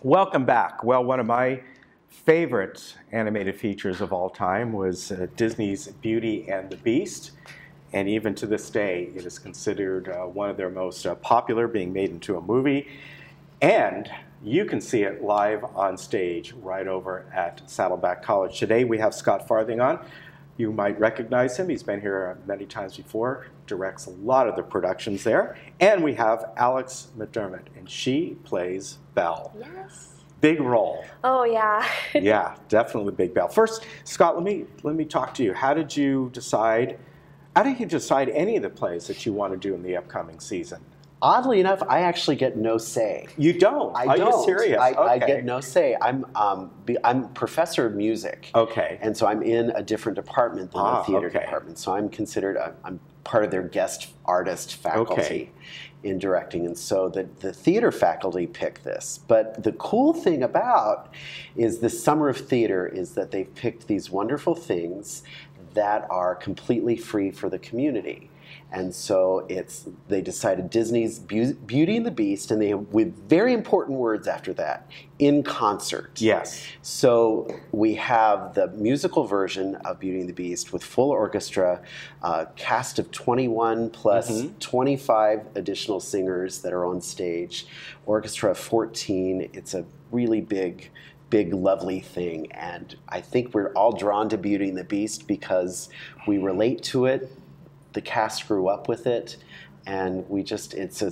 Welcome back. Well, one of my favorite animated features of all time was Disney's Beauty and the Beast. And even to this day, it is considered one of their most popular, being made into a movie. And you can see it live on stage right over at Saddleback College. Today we have Scott Farthing on. You might recognize him. He's been here many times before, directs a lot of the productions there. And we have Alex McDermott, and she plays Belle. Yes. Big role. Oh, yeah. Yeah, definitely big Belle. First, Scott, let me talk to you. How did you decide any of the plays that you want to do in the upcoming season? Oddly enough, I actually get no say. You don't? Are you serious? I get no say. I'm professor of music. Okay. And so I'm in a different department than the theater department. So I'm considered, I'm part of their guest artist faculty in directing. And so the theater faculty pick this. But the cool thing about is the summer of theater is that they've picked these wonderful things that are completely free for the community. And so they decided Disney's Beauty and the Beast, and they have, with very important words after that, in concert. Yes. So we have the musical version of Beauty and the Beast with full orchestra, cast of 21 plus 25 additional singers that are on stage, orchestra of 14. It's a really big, lovely thing. And I think we're all drawn to Beauty and the Beast because we relate to it. The cast grew up with it, and it's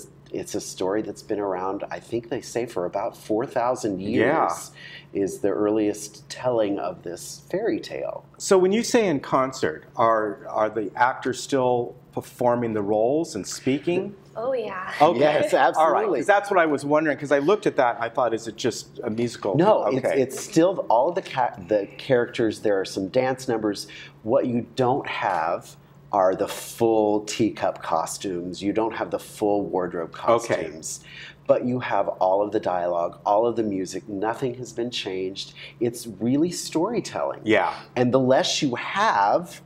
a story that's been around, I think they say, for about 4,000 years, is the earliest telling of this fairy tale. So when you say in concert, are the actors still performing the roles and speaking? Oh, yeah. Okay. Yes, absolutely. All right, because that's what I was wondering, because I looked at that and I thought, is it just a musical? No, okay. it's still all of the characters. There are some dance numbers. What you don't have are the full teacup costumes. You don't have the full wardrobe costumes. But you have all of the dialogue, all of the music. Nothing has been changed. It's really storytelling. Yeah. And the less you have,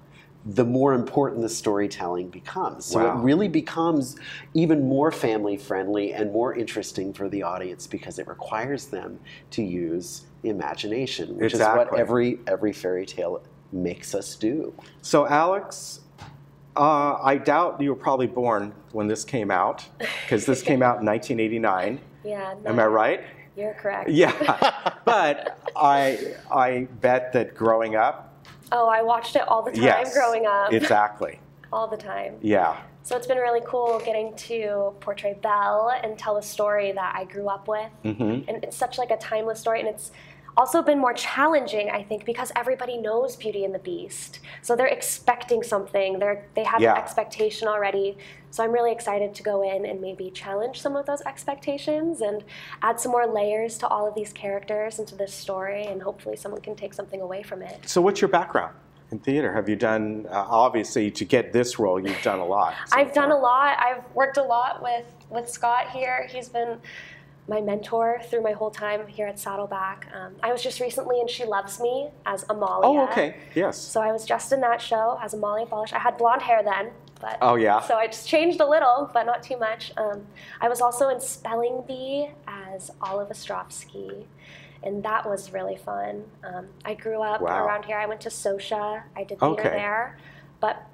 the more important the storytelling becomes. So it really becomes even more family friendly and more interesting for the audience because it requires them to use the imagination, which is what every fairy tale makes us do. So Alex, I doubt you were probably born when this came out, because this came out in 1989. Yeah. No, am I right? You're correct. Yeah. But I bet that growing up. Oh, I watched it all the time growing up. Exactly. All the time. Yeah. So it's been really cool getting to portray Belle and tell a story that I grew up with. And it's such like a timeless story, and it's also been more challenging, I think, because everybody knows Beauty and the Beast. So they're expecting something. They have an expectation already. So I'm really excited to go in and maybe challenge some of those expectations and add some more layers to all of these characters into this story, and hopefully someone can take something away from it. So what's your background in theater? Have you done, obviously, to get this role, you've done a lot. I've done a lot. I've worked a lot with Scott here. He's been my mentor through my whole time here at Saddleback. I was just recently in She Loves Me as Amalia. Oh, okay, yes. So I was just in that show as Amalia Ballish. I had blonde hair then, but so I just changed a little, but not too much. I was also in Spelling Bee as Olive Ostrovsky, and that was really fun. I grew up around here. I went to Sosha. I did theater there, but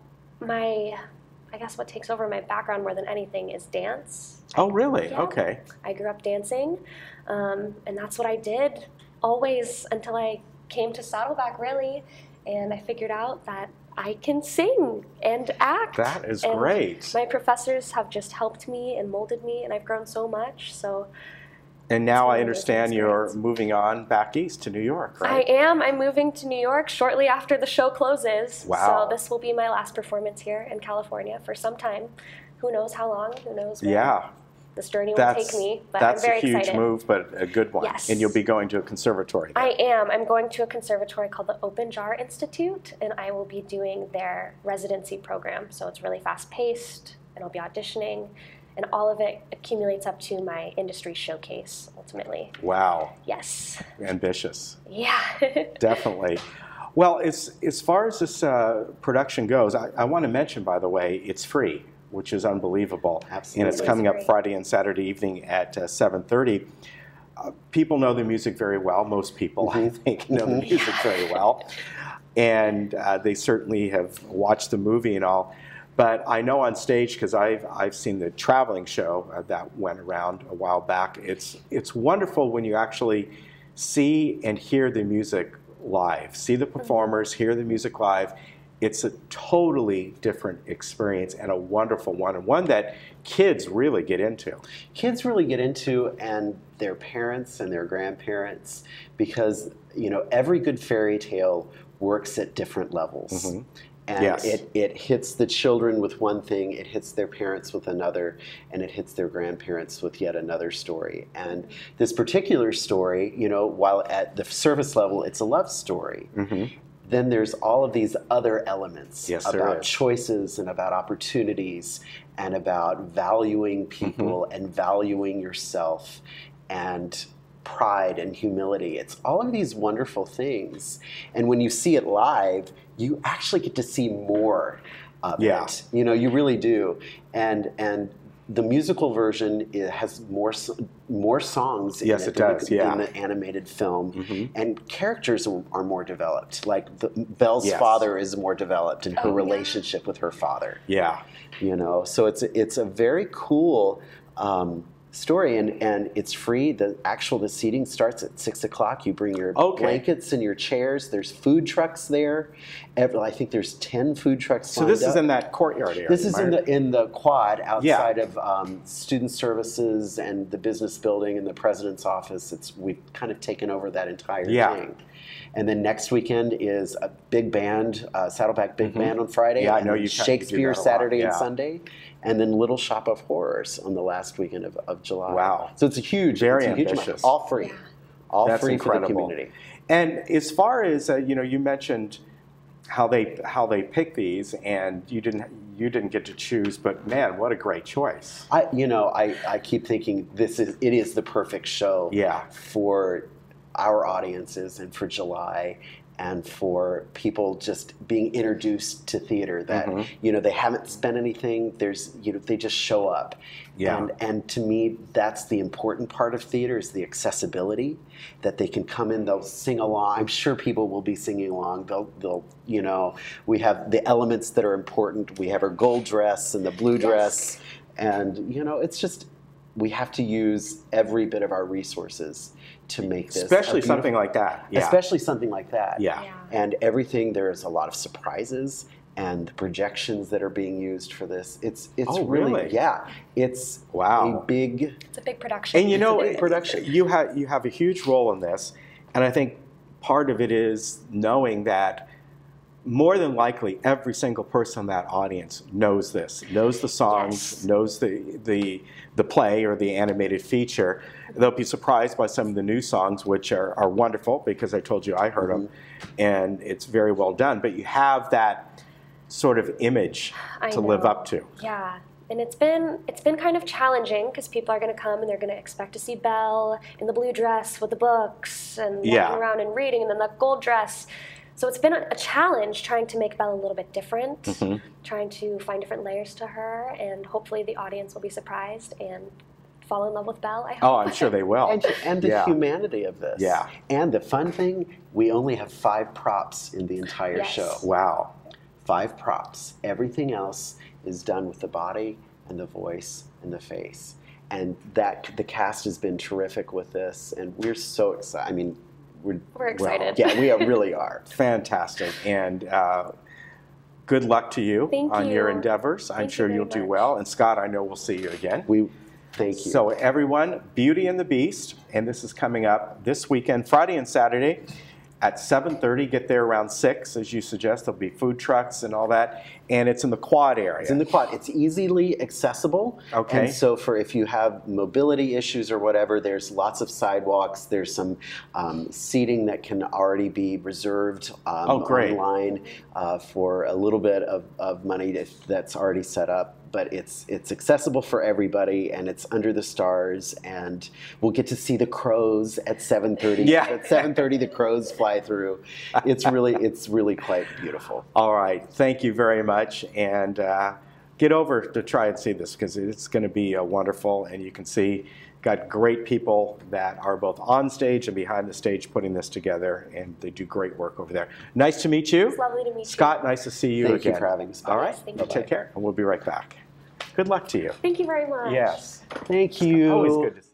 I guess what takes over my background more than anything is dance. Oh, really? Yeah. Okay. I grew up dancing, and that's what I did always until I came to Saddleback, really, and I figured out that I can sing and act. That is great. My professors have just helped me and molded me, and I've grown so much. So. And now I understand you're moving on back east to New York, right? I am. I'm moving to New York shortly after the show closes. Wow. So this will be my last performance here in California for some time. Who knows how long? Who knows where? Yeah. This journey will take me, but I'm very excited. That's a huge move, but a good one. Yes. And you'll be going to a conservatory there. I am. I'm going to a conservatory called the Open Jar Institute, and I will be doing their residency program. So it's really fast-paced, and I'll be auditioning, and all of it accumulates up to my industry showcase, ultimately. Wow. Yes. Ambitious. Yeah. Definitely. Well, as far as this production goes, I want to mention, by the way, it's free, which is unbelievable. Absolutely. And it's coming up Friday and Saturday evening at 7:30. People know the music very well. Most people, I think, know the music very well. And they certainly have watched the movie and all. But I know on stage, because I've seen the traveling show that went around a while back, it's wonderful when you actually see and hear the music live, see the performers, hear the music live. It's a totally different experience and a wonderful one, and one that kids really get into. Kids really get into, and their parents and their grandparents, because every good fairy tale works at different levels. And it hits the children with one thing, it hits their parents with another, and it hits their grandparents with yet another story. And this particular story, while at the surface level it's a love story, then there's all of these other elements about choices and about opportunities and about valuing people and valuing yourself and pride and humility. It's all of these wonderful things. And when you see it live, you actually get to see more of it. You really do. And the musical version, it has more songs in it than the animated film. And characters are more developed. Like Belle's father is more developed in her relationship with her father. So it's a very cool story, and it's free. The seating starts at 6 o'clock. You bring your blankets and your chairs. There's food trucks there. I think there's 10 food trucks. So this is in that courtyard area. This is in the quad outside of student services and the business building and the president's office. We've kind of taken over that entire thing. And then next weekend is a big band, Saddleback Big Band on Friday. I know you Shakespeare Saturday and Sunday. And then Little Shop of Horrors on the last weekend of July. Wow. So it's a huge, ambitious. All free. All That's free incredible. for the community. And as far as, you mentioned how they pick these, and you didn't get to choose, but man, what a great choice. I keep thinking it is the perfect show for our audiences and for July, and for people just being introduced to theater that they haven't spent anything. They just show up, and to me that's the important part of theater, is the accessibility, that they can come in, they'll sing along. I'm sure people will be singing along. They'll we have the elements that are important. We have our gold dress and the blue dress, and it's just, we have to use every bit of our resources to make this, especially something like that. Especially something like that. And everything. There's a lot of surprises, and the projections that are being used for this. It's really? It's wow. It's a big production. And big production. You have a huge role in this, and I think part of it is knowing that more than likely every single person in that audience knows this, knows the songs, knows the play or the animated feature. They'll be surprised by some of the new songs, which are wonderful, because I told you I heard them, and it's very well done. But you have that sort of image to live up to. Yeah. And it's been kind of challenging, because people are going to come and they're going to expect to see Belle in the blue dress with the books and walking around and reading, and then the gold dress. So it's been a challenge trying to make Belle a little bit different, trying to find different layers to her, and hopefully the audience will be surprised and fall in love with Belle, I hope. Oh, I'm sure they will. And the humanity of this. Yeah. And the fun thing, we only have 5 props in the entire show. Wow. 5 props. Everything else is done with the body and the voice and the face. And the cast has been terrific with this, and we're so excited. I mean, we're excited. We really are. Fantastic. And good luck to you on your endeavors. I'm sure you'll do well. And Scott, I know we'll see you again. Thank you. So everyone, Beauty and the Beast, and this is coming up this weekend, Friday and Saturday at 7:30. Get there around 6, as you suggest. There'll be food trucks and all that. And it's in the quad area. It's in the quad. It's easily accessible. Okay. And so if you have mobility issues or whatever, there's lots of sidewalks. There's some seating that can already be reserved online for a little bit of money that's already set up. But it's accessible for everybody, and it's under the stars, and we'll get to see the crows at 7:30. Yeah. At 7:30, the crows fly through. It's really quite beautiful. All right. Thank you very much. And get over to try and see this because it's going to be wonderful, and you can see got great people that are both on stage and behind the stage putting this together, and they do great work over there. Nice to meet you. It's lovely to meet you. Scott, nice to see you again. Thank you for having us. All right, Thank you. take care, and we'll be right back. Good luck to you. Thank you very much. Yes. Thank you. Always good to see you.